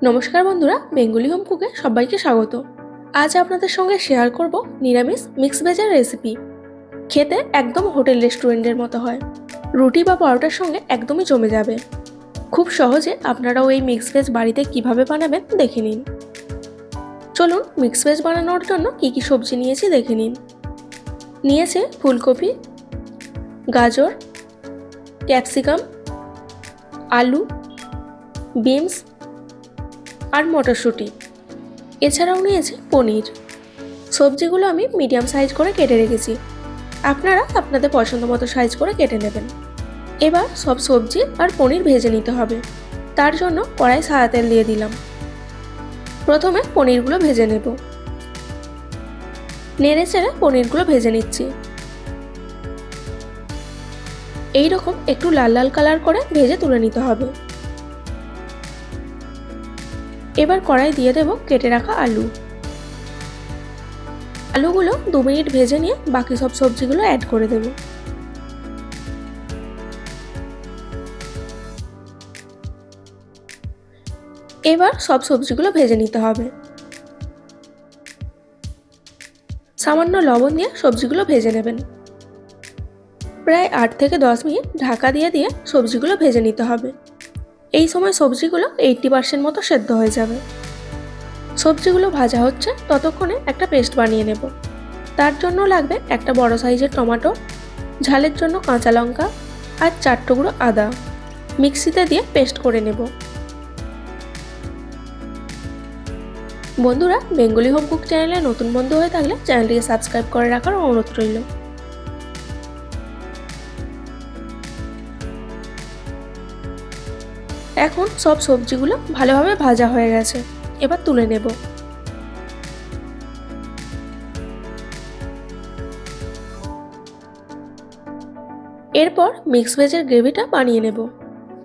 নমস্কার বন্ধুরা, Bengali home কুকে সবাইকে স্বাগত। আজ আপনাদের সঙ্গে শেয়ার করব নিরামিষ মিক্স ভেজের রেসিপি। খেতে একদম হোটেল রেস্টুরেন্টের মতো হয়, রুটি বা পরোটার সঙ্গে একদমই জমে যাবে। খুব সহজে আপনারাও এই মিক্স ভেজ বাড়িতে কিভাবে বানাবেন দেখে নিন। চলুন মিক্স ভেজ বানানোর জন্য কি কি সবজি নিয়েছি দেখে নিন। নিয়েছে ফুলকপি, গাজর, ক্যাপসিকাম, আলু, বিনস আর মটরশুঁটি। এছাড়াও নিয়েছি পনির। সবজিগুলো আমি মিডিয়াম সাইজ করে কেটে রেখেছি, আপনারা আপনাদের পছন্দ মতো সাইজ করে কেটে নেবেন। এবার সব সবজি আর পনির ভেজে নিতে হবে। তার জন্য কড়াই সাদা তেল দিয়ে দিলাম। প্রথমে পনিরগুলো ভেজে নেব। নেড়ে চেড়ে পনিরগুলো ভেজে নিচ্ছি। এইরকম একটু লাল লাল কালার করে ভেজে তুলে নিতে হবে। এবার কড়াই দিয়ে দেব কেটে রাখা আলু। আলুগুলো 2 মিনিট ভেজে নিয়ে বাকি সব সবজিগুলো অ্যাড করে দেব। এবার সব সবজিগুলো ভেজে নিতে হবে। সামান্য লবণ দিয়ে সবজিগুলো ভেজে নেবেন। প্রায় 8 থেকে 10 মিনিট ঢাকা দিয়ে দিয়ে সবজিগুলো ভেজে নিতে হবে। এই সময় সবজিগুলো 80% মতো সেদ্ধ হয়ে যাবে। সবজিগুলো ভাজা হচ্ছে ততক্ষণে একটা পেস্ট বানিয়ে নেব। তার জন্য লাগবে একটা বড় সাইজের টমেটো, ঝালের জন্য কাঁচা লঙ্কা আর 4 টুকরো আদা। মিক্সিতে দিয়ে পেস্ট করে নেব। বন্ধুরা, বেঙ্গলি হোম কুক চ্যানেলে নতুন বন্ধু হয়ে থাকলে চ্যানেলটিকে সাবস্ক্রাইব করে রাখার অনুরোধ রইল। এখন সব সবজিগুলো ভালোভাবে ভাজা হয়ে গেছে, এবার তুলে নেব। এরপর মিক্স ভেজের গ্রেভিটা বানিয়ে নেব।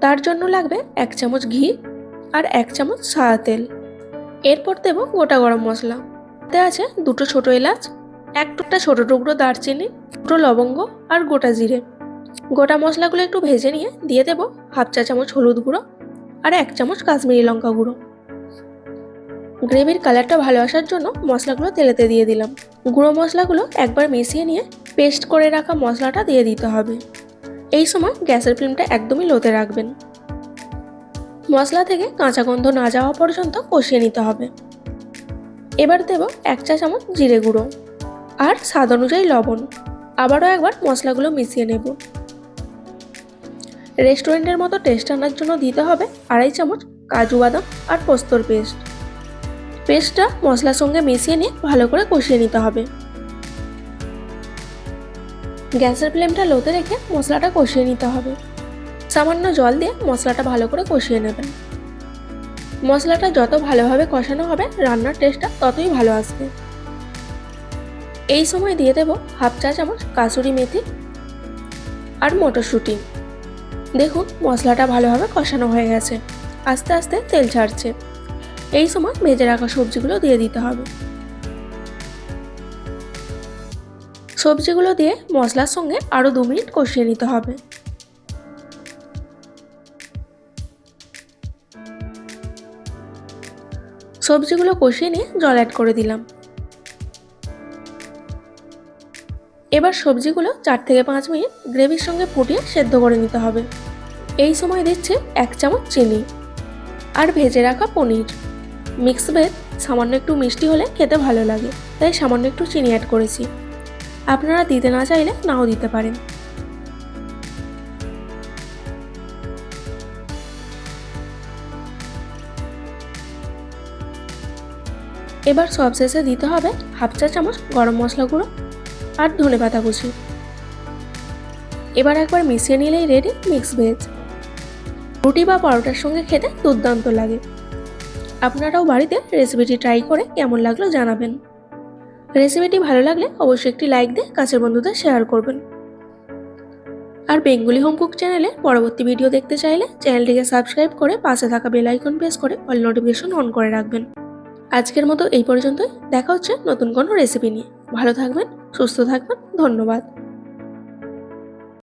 তার জন্য লাগবে 1 চামচ ঘি আর 1 চামচ সাদা তেল। এরপর দেব গোটা গরম মশলা। এতে আছে 2টো ছোট এলাচ, 1টা ছোট টুকরো দারচিনি, 2টো লবঙ্গ আর গোটা জিরে। গোটা মশলাগুলো একটু ভেজে নিয়ে দিয়ে দেব 1/2 চা চামচ হলুদ গুঁড়ো আর 1 চামচ কাশ্মীরি লঙ্কা গুঁড়ো। গ্রেভির কালারটা ভালো আসার জন্য মশলাগুলো তেলেতে দিয়ে দিলাম। গুঁড়ো মশলাগুলো একবার মিশিয়ে নিয়ে পেস্ট করে রাখা মশলাটা দিয়ে দিতে হবে। এই সময় গ্যাসের ফ্লেমটা একদমই লোতে রাখবেন। মশলা থেকে কাঁচা গন্ধ না যাওয়া পর্যন্ত কষিয়ে নিতে হবে। এবার দেব 1 চা চামচ জিরে গুঁড়ো আর স্বাদ অনুযায়ী লবণ। আবারও একবার মশলাগুলো মিশিয়ে নেব। রেস্টুরেন্টের মতো টেস্ট আনার জন্য দিতে হবে 2.5 চামচ কাজু বাদাম আর পোস্তর পেস্ট। পেস্টটা মশলার সঙ্গে মিশিয়ে নিয়ে ভালো করে কষিয়ে নিতে হবে। গ্যাসের ফ্লেমটা লোতে রেখে মশলাটা কষিয়ে নিতে হবে। সামান্য জল দিয়ে মশলাটা ভালো করে কষিয়ে নেবেন। মশলাটা যত ভালোভাবে কষানো হবে রান্নার টেস্টটা ততই ভালো আসবে। এই সময় দিয়ে দেব 1/2 চা চামচ কাসুরি মেথি আর মটরশুঁটি। দেখুন মশলাটা ভালোভাবে কষানো হয়ে গেছে, আস্তে আস্তে তেল ছাড়ছে। এই সময় ভেজে রাখা সবজিগুলো দিয়ে দিতে হবে। সবজিগুলো দিয়ে মশলার সঙ্গে আরও 2 মিনিট কষিয়ে নিতে হবে। সবজিগুলো কষিয়ে নিয়ে জল অ্যাড করে দিলাম। এবার সবজিগুলো 4 থেকে 5 মিনিট গ্রেভির সঙ্গে ফুটিয়ে সেদ্ধ করে নিতে হবে। এই সময় দিচ্ছে 1 চামচ চিনি আর ভেজে রাখা পনির। মিক্স ভেজ সামান্য একটু মিষ্টি হলে খেতে ভালো লাগে, তাই সামান্য একটু চিনি অ্যাড করেছি। আপনারা দিতে না চাইলে নাও দিতে পারেন। এবার সবশেষে দিতে হবে 1/2 চা চামচ গরম মশলা গুঁড়ো আর ধনেপাতা কুচি। এবার একবার মিশিয়ে নিলেই রেডি মিক্স ভেজ। রুটি বা পরোটার সঙ্গে খেতে দুর্দান্ত লাগে। আপনারাও বাড়িতে রেসিপিটি ট্রাই করে কেমন লাগলো জানাবেন। রেসিপিটি ভালো লাগলে অবশ্যই একটি লাইক দিয়ে কাছের বন্ধুদের শেয়ার করবেন। আর বেঙ্গলি হোম কুক চ্যানেলে পরবর্তী ভিডিও দেখতে চাইলে চ্যানেলটিকে সাবস্ক্রাইব করে পাশে থাকা বেল আইকন প্রেস করে অল নোটিফিকেশন অন করে রাখবেন। আজকের মতো এই পর্যন্তই। দেখা হচ্ছে নতুন কোনো রেসিপি নিয়ে। ভালো থাকবেন, সুস্থ থাকবেন। ধন্যবাদ।